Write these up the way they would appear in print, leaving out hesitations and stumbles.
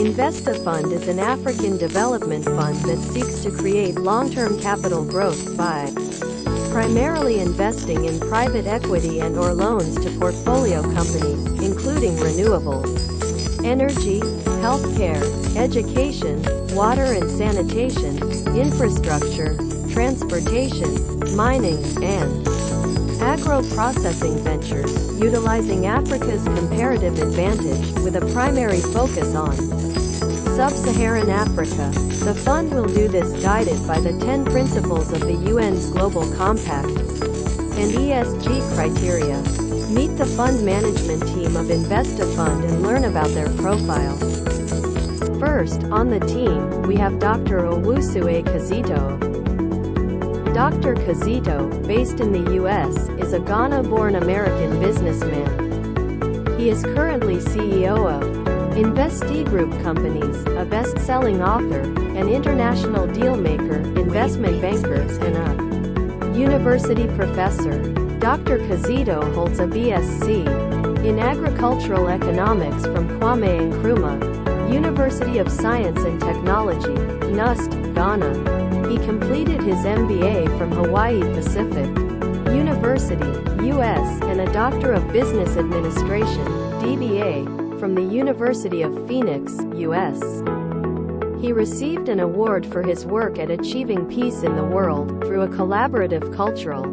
Investifund is an African development fund that seeks to create long-term capital growth by primarily investing in private equity and/or loans to portfolio companies, including renewables, energy, healthcare, education, water and sanitation, infrastructure, transportation, mining, and agro-processing ventures, utilizing Africa's comparative advantage, with a primary focus on Sub-Saharan Africa. The fund will do this guided by the 10 principles of the UN's Global Compact and ESG criteria. Meet the fund management team of Investifund and learn about their profile. First, on the team, we have Dr. Owusu Kazito. Dr. Kazito, based in the U.S., is a Ghana-born American businessman. He is currently CEO of Investigroup Companies, a best-selling author, an international deal-maker, investment banker, and a university professor. Dr. Kazito holds a BSc in Agricultural Economics from Kwame Nkrumah University of Science and Technology, NUST, Ghana. He completed his MBA from Hawaii Pacific University, U.S., and a Doctor of Business Administration, DBA, from the University of Phoenix, U.S. He received an award for his work at achieving peace in the world, through a collaborative cultural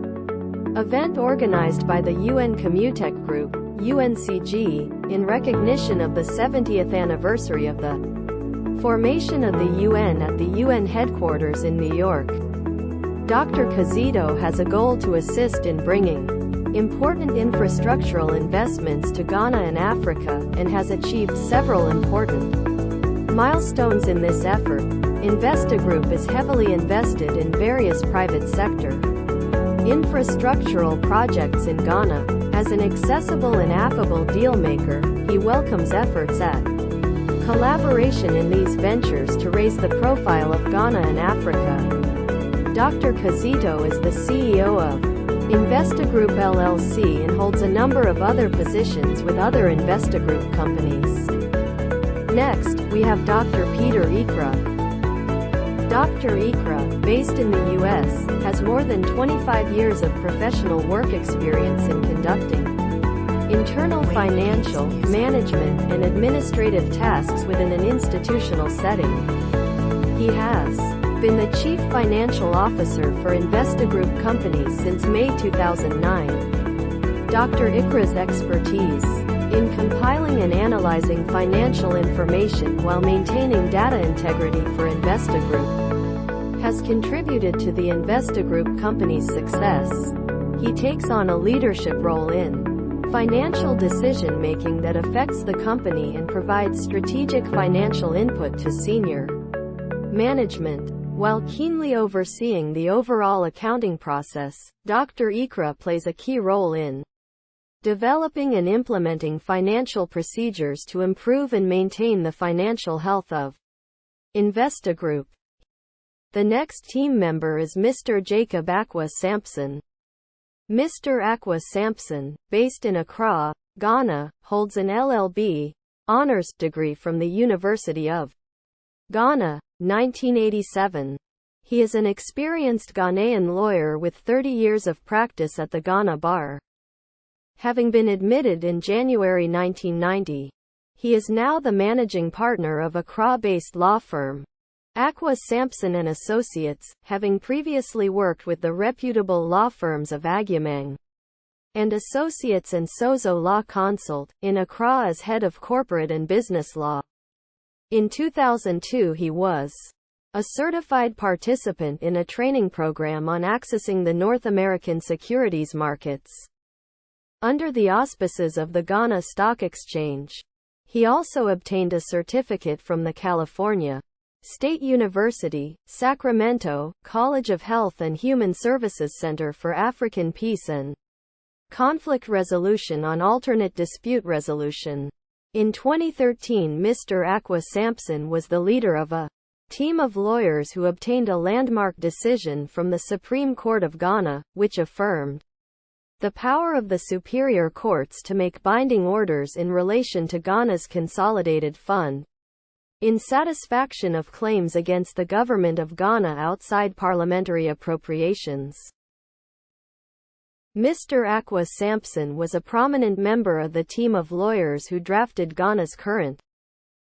event organized by the UN Comutech Group, UNCG, in recognition of the 70th anniversary of the formation of the UN at the UN headquarters in New York. Dr. Kazito has a goal to assist in bringing important infrastructural investments to Ghana and Africa, and has achieved several important milestones in this effort. Investigroup is heavily invested in various private sector infrastructural projects in Ghana. As an accessible and affable dealmaker, he welcomes efforts at collaboration in these ventures to raise the profile of Ghana and Africa. Dr. Kazito is the CEO of Investigroup LLC and holds a number of other positions with other Investigroup companies. Next, we have Dr. Peter Ikra. Dr. Ikra, based in the U.S., has more than 25 years of professional work experience in conducting internal financial, management, and administrative tasks within an institutional setting. He has been the Chief Financial Officer for Investigroup Companies since May 2009. Dr. Ikra's expertise in compiling and analyzing financial information while maintaining data integrity for Investigroup has contributed to the Investigroup Company's success. He takes on a leadership role in financial decision-making that affects the company and provides strategic financial input to senior management. While keenly overseeing the overall accounting process, Dr. Ikra plays a key role in developing and implementing financial procedures to improve and maintain the financial health of Investigroup. The next team member is Mr. Jacob Akwa Sampson. Mr. Akwa Sampson, based in Accra, Ghana, holds an LLB honors degree from the University of Ghana, 1987. He is an experienced Ghanaian lawyer with 30 years of practice at the Ghana Bar. Having been admitted in January 1990, he is now the managing partner of Accra-based law firm Akwa Sampson and Associates, having previously worked with the reputable law firms of Agyemang and Associates and Sozo Law Consult, in Accra as head of corporate and business law. In 2002 he was a certified participant in a training program on accessing the North American securities markets under the auspices of the Ghana Stock Exchange. He also obtained a certificate from the California State University, Sacramento, College of Health and Human Services Center for African Peace and Conflict Resolution on alternate dispute resolution. In 2013, Mr. Akwa Sampson was the leader of a team of lawyers who obtained a landmark decision from the Supreme Court of Ghana, which affirmed the power of the superior courts to make binding orders in relation to Ghana's consolidated fund. in satisfaction of claims against the government of Ghana outside parliamentary appropriations. Mr. Akwa Sampson was a prominent member of the team of lawyers who drafted Ghana's current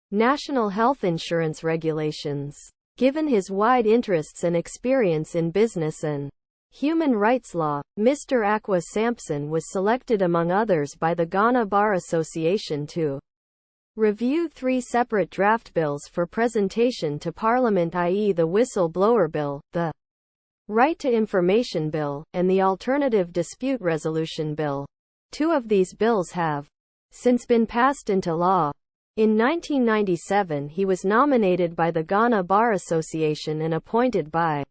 national health insurance regulations. Given his wide interests and experience in business and human rights law, Mr. Akwa Sampson was selected among others by the Ghana Bar Association to review 3 separate draft bills for presentation to Parliament, i.e. the Whistleblower Bill, the Right to Information Bill, and the Alternative Dispute Resolution Bill. 2 of these bills have since been passed into law. In 1997 he was nominated by the Ghana Bar Association and appointed by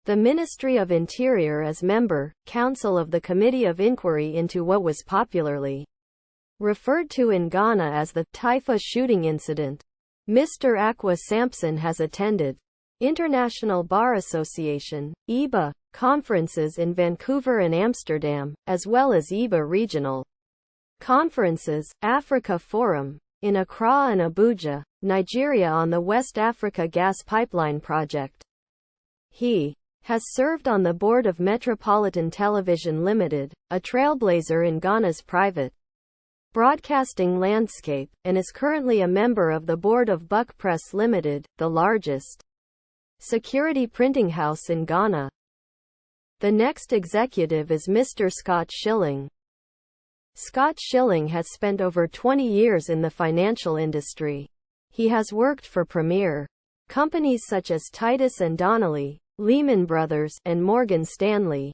the Ministry of Interior as member, counsel of the Committee of Inquiry into what was popularly referred to in Ghana as the Taifa shooting incident. Mr. Akwa Sampson has attended International Bar Association, (IBA), conferences in Vancouver and Amsterdam, as well as IBA regional conferences, Africa Forum, in Accra and Abuja, Nigeria on the West Africa Gas Pipeline Project. He has served on the board of Metropolitan Television Limited, a trailblazer in Ghana's private broadcasting landscape, and is currently a member of the board of Buck Press Limited, the largest security printing house in Ghana. The next executive is Mr. Scott Schilling. Scott Schilling has spent over 20 years in the financial industry. He has worked for premier companies such as Titus and Donnelly, Lehman Brothers, and Morgan Stanley.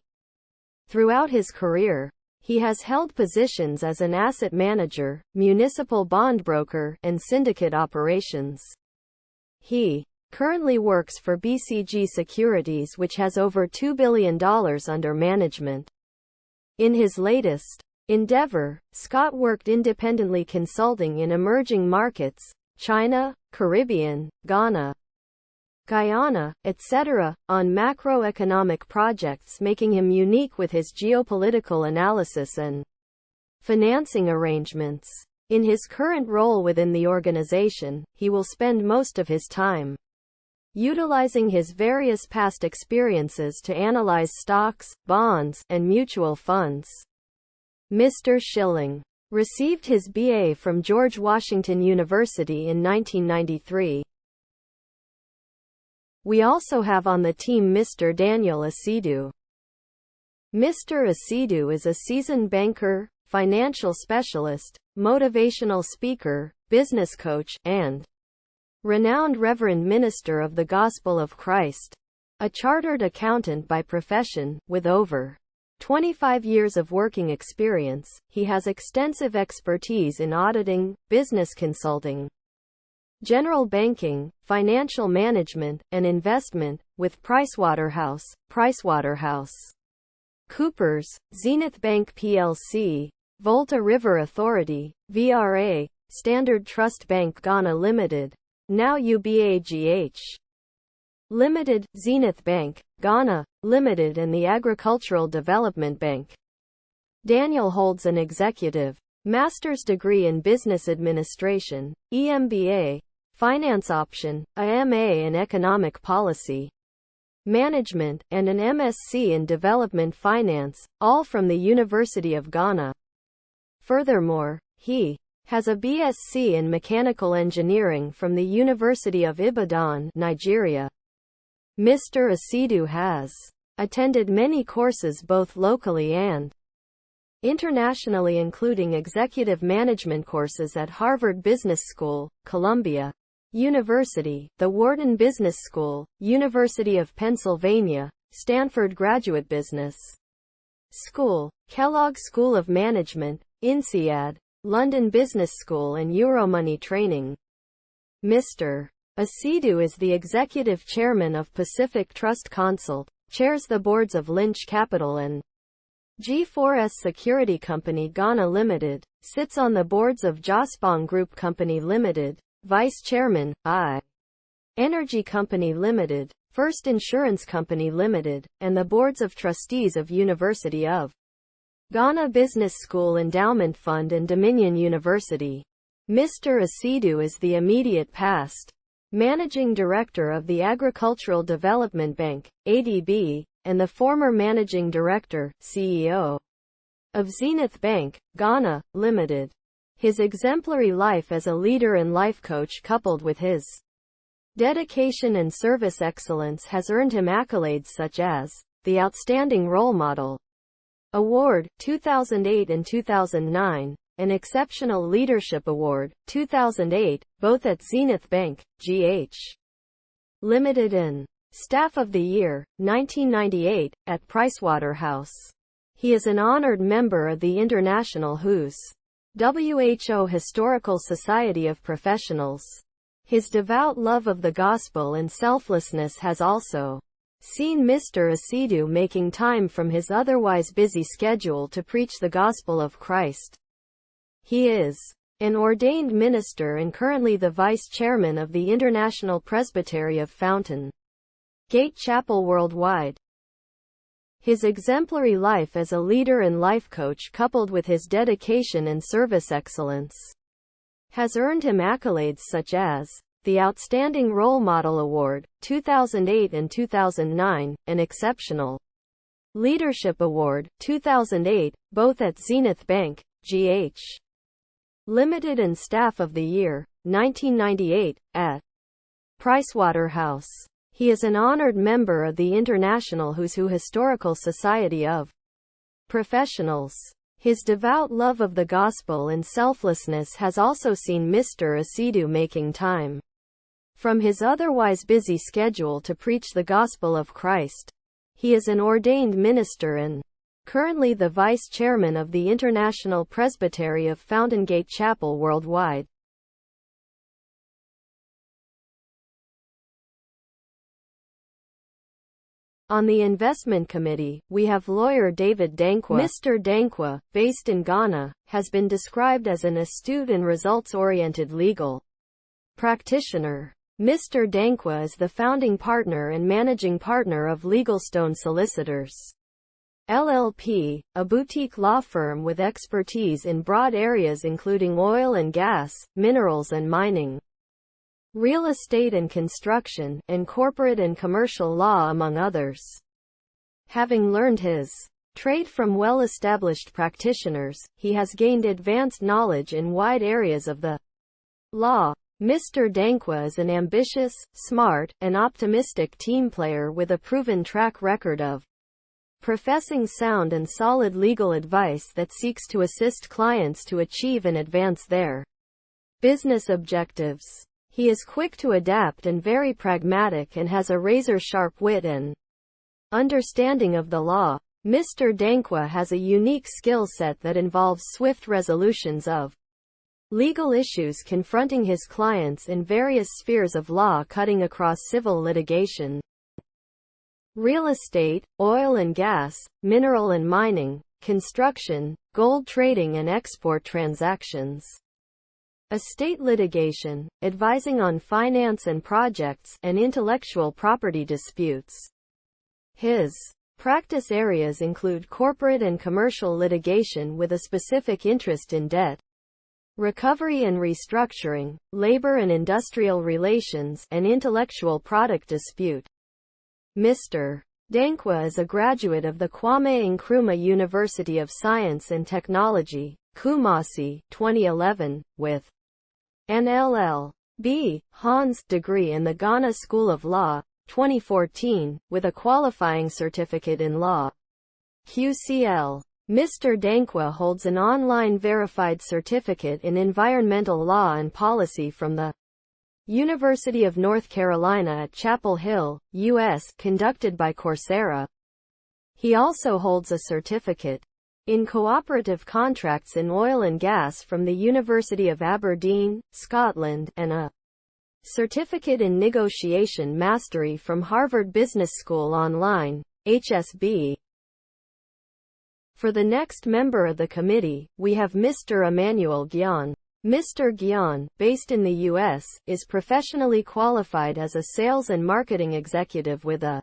Throughout his career, he has held positions as an asset manager, municipal bond broker, and syndicate operations. He currently works for BCG Securities, which has over $2 billion under management. In his latest endeavor, Scott worked independently consulting in emerging markets, China, Caribbean, Ghana, Guyana, etc., on macroeconomic projects, making him unique with his geopolitical analysis and financing arrangements. In his current role within the organization, he will spend most of his time utilizing his various past experiences to analyze stocks, bonds, and mutual funds. Mr. Schilling received his BA from George Washington University in 1993. We also have on the team Mr. Daniel Asidu. Mr. Asidu is a seasoned banker, financial specialist, motivational speaker, business coach, and renowned Reverend Minister of the Gospel of Christ. A chartered accountant by profession, with over 25 years of working experience, he has extensive expertise in auditing, business consulting, general banking, financial management, and investment, with Pricewaterhouse, PricewaterhouseCoopers, Zenith Bank plc, Volta River Authority, VRA, Standard Trust Bank Ghana Limited, now UBAGH Limited, Zenith Bank, Ghana, Limited, and the Agricultural Development Bank. Daniel holds an executive master's degree in business administration, EMBA, finance option, a MA in economic policy management, and an MSc in development finance, all from the University of Ghana. Furthermore, he has a BSc in mechanical engineering from the University of Ibadan, Nigeria. Mr. Asidu has attended many courses both locally and internationally, including executive management courses at Harvard Business School, Columbia University, the Wharton Business School, University of Pennsylvania, Stanford Graduate Business School, Kellogg School of Management, INSEAD, London Business School, and Euromoney Training. Mr. Asidu is the executive chairman of Pacific Trust Consult, chairs the boards of Lynch Capital and G4S Security Company Ghana Limited, sits on the boards of Jospong Group Company Limited, vice chairman, I Energy Company Limited, First Insurance Company Limited, and the boards of trustees of University of Ghana Business School Endowment Fund and Dominion University. Mr. Asidu is the immediate past Managing Director of the Agricultural Development Bank, ADB, and the former Managing Director, CEO, of Zenith Bank, Ghana, Limited. His exemplary life as a leader and life coach coupled with his dedication and service excellence has earned him accolades such as the Outstanding Role Model Award, 2008 and 2009, an Exceptional Leadership Award, 2008, both at Zenith Bank, GH Limited, and Staff of the Year, 1998, at Pricewaterhouse. He is an honored member of the International WHO Historical Society of Professionals. His devout love of the gospel and selflessness has also seen Mr. Asidu making time from his otherwise busy schedule to preach the gospel of Christ. He is an ordained minister and currently the vice chairman of the International Presbytery of Fountain Gate Chapel Worldwide. His exemplary life as a leader and life coach coupled with his dedication and service excellence has earned him accolades such as the Outstanding Role Model Award, 2008 and 2009, an Exceptional Leadership Award, 2008, both at Zenith Bank, GH Limited, and Staff of the Year, 1998, at Pricewaterhouse. He is an honored member of the International WHO Historical Society of Professionals. His devout love of the gospel and selflessness has also seen Mr. Asidu making time from his otherwise busy schedule to preach the gospel of Christ. He is an ordained minister and currently the vice chairman of the International Presbytery of Fountain Gate Chapel Worldwide. On the investment committee, we have lawyer David Dankwa. Mr. Dankwa, based in Ghana, has been described as an astute and results-oriented legal practitioner. Mr. Dankwa is the founding partner and managing partner of Legalstone Solicitors, LLP, a boutique law firm with expertise in broad areas including oil and gas, minerals and mining, real estate and construction, and corporate and commercial law, among others. Having learned his trade from well-established practitioners, he has gained advanced knowledge in wide areas of the law. Mr. Dankwa is an ambitious, smart, and optimistic team player with a proven track record of professing sound and solid legal advice that seeks to assist clients to achieve and advance their business objectives. He is quick to adapt and very pragmatic and has a razor-sharp wit and understanding of the law. Mr. Dankwa has a unique skill set that involves swift resolutions of legal issues confronting his clients in various spheres of law, cutting across civil litigation, real estate, oil and gas, mineral and mining, construction, gold trading and export transactions, estate litigation, advising on finance and projects, and intellectual property disputes. His practice areas include corporate and commercial litigation with a specific interest in debt recovery and restructuring, labor and industrial relations, and intellectual product dispute. Mr. Dankwa is a graduate of the Kwame Nkrumah University of Science and Technology, Kumasi, 2011, with an LL.B. Hons degree in the Ghana School of Law, 2014, with a qualifying certificate in law, QCL. Mr. Dankwa holds an online verified certificate in environmental law and policy from the University of North Carolina at Chapel Hill, U.S., conducted by Coursera. He also holds a certificate in cooperative contracts in oil and gas from the University of Aberdeen, Scotland, and a certificate in negotiation mastery from Harvard Business School Online, HSB. For the next member of the committee, we have Mr. Emmanuel Gyan. Mr. Gyan, based in the U.S., is professionally qualified as a sales and marketing executive with a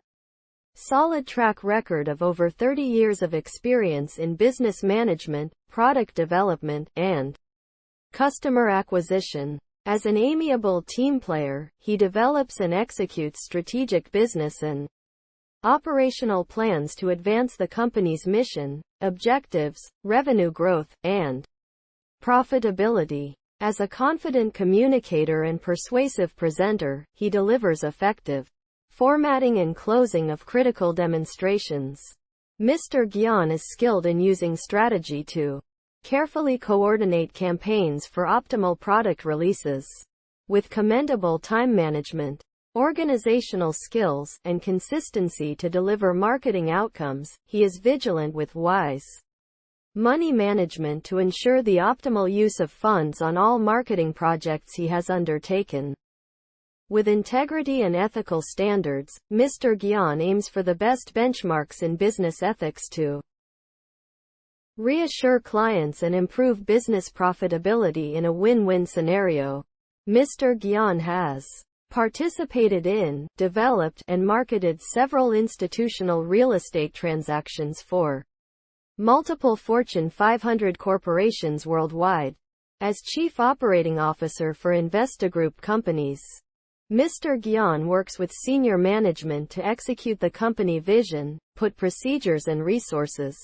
solid track record of over 30 years of experience in business management, product development, and customer acquisition. As an amiable team player, he develops and executes strategic business and operational plans to advance the company's mission, objectives, revenue growth, and profitability. As a confident communicator and persuasive presenter, he delivers effective formatting and closing of critical demonstrations. Mr. Gyan is skilled in using strategy to carefully coordinate campaigns for optimal product releases. With commendable time management, organizational skills, and consistency to deliver marketing outcomes, he is vigilant with wise money management to ensure the optimal use of funds on all marketing projects he has undertaken. With integrity and ethical standards, Mr. Gyan aims for the best benchmarks in business ethics to reassure clients and improve business profitability in a win-win scenario. Mr. Gyan has participated in, developed, and marketed several institutional real estate transactions for multiple Fortune 500 corporations worldwide. As Chief Operating Officer for Investigroup companies, Mr. Gyan works with senior management to execute the company vision, put procedures and resources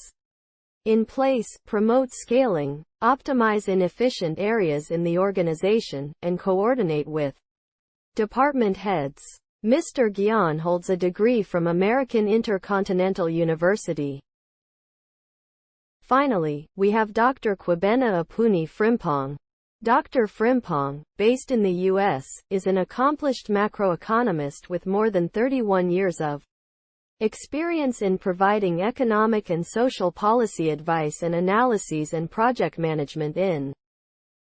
in place, promote scaling, optimize inefficient areas in the organization, and coordinate with department heads. Mr. Gyan holds a degree from American Intercontinental University. Finally, we have Dr. Kwabena Apuni Frimpong. Dr. Frimpong, based in the U.S., is an accomplished macroeconomist with more than 31 years of experience in providing economic and social policy advice and analyses and project management in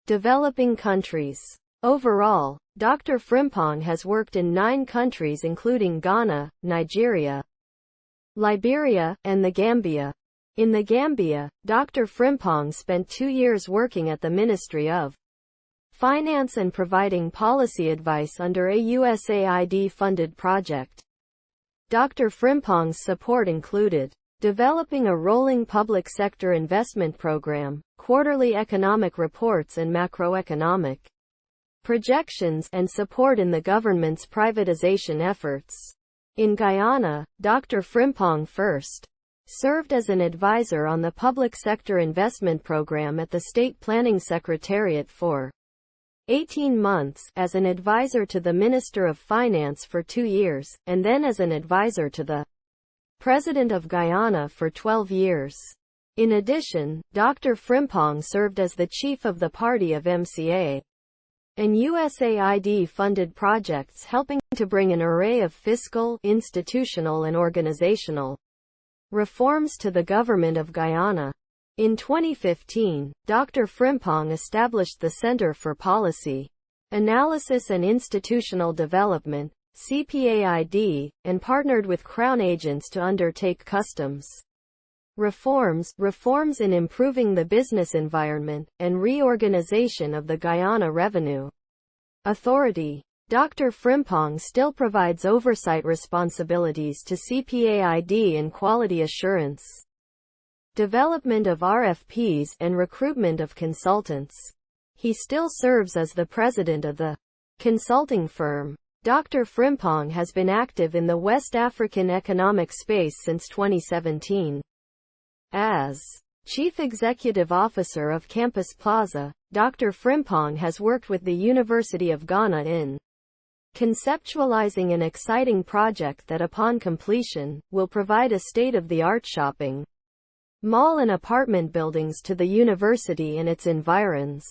developing countries. Overall, Dr. Frimpong has worked in 9 countries including Ghana, Nigeria, Liberia, and the Gambia. In the Gambia, Dr. Frimpong spent 2 years working at the Ministry of Finance and providing policy advice under a USAID-funded project. Dr. Frimpong's support included developing a rolling public sector investment program, quarterly economic reports and macroeconomic projections, and support in the government's privatization efforts. In Guyana, Dr. Frimpong first served as an advisor on the public sector investment program at the State Planning Secretariat for 18 months, as an advisor to the Minister of Finance for 2 years, and then as an advisor to the President of Guyana for 12 years. In addition, Dr. Frimpong served as the chief of the Party of MCA and USAID-funded projects helping to bring an array of fiscal, institutional and organizational reforms to the government of Guyana. In 2015, Dr. Frimpong established the Center for Policy Analysis and Institutional Development, CPAID, and partnered with Crown agents to undertake customs reforms in improving the business environment, and reorganization of the Guyana Revenue Authority. Dr. Frimpong still provides oversight responsibilities to CPAID in quality assurance, development of RFPs, and recruitment of consultants. He still serves as the president of the consulting firm. Dr. Frimpong has been active in the West African economic space since 2017. As Chief Executive Officer of Campus Plaza, Dr. Frimpong has worked with the University of Ghana in conceptualizing an exciting project that upon completion, will provide a state-of-the-art shopping mall and apartment buildings to the university and its environs.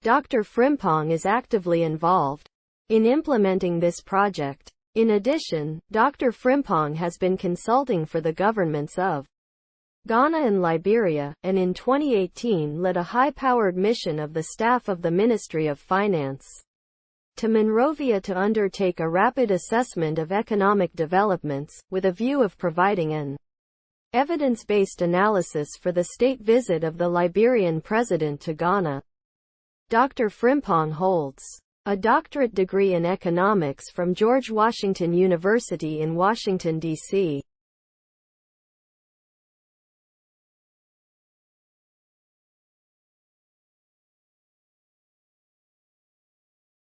Dr. Frimpong is actively involved in implementing this project. In addition, Dr. Frimpong has been consulting for the governments of Ghana and Liberia, and in 2018 led a high-powered mission of the staff of the Ministry of Finance to Monrovia to undertake a rapid assessment of economic developments, with a view of providing an evidence-based analysis for the state visit of the Liberian president to Ghana. Dr. Frimpong holds a doctorate degree in economics from George Washington University in Washington, D.C.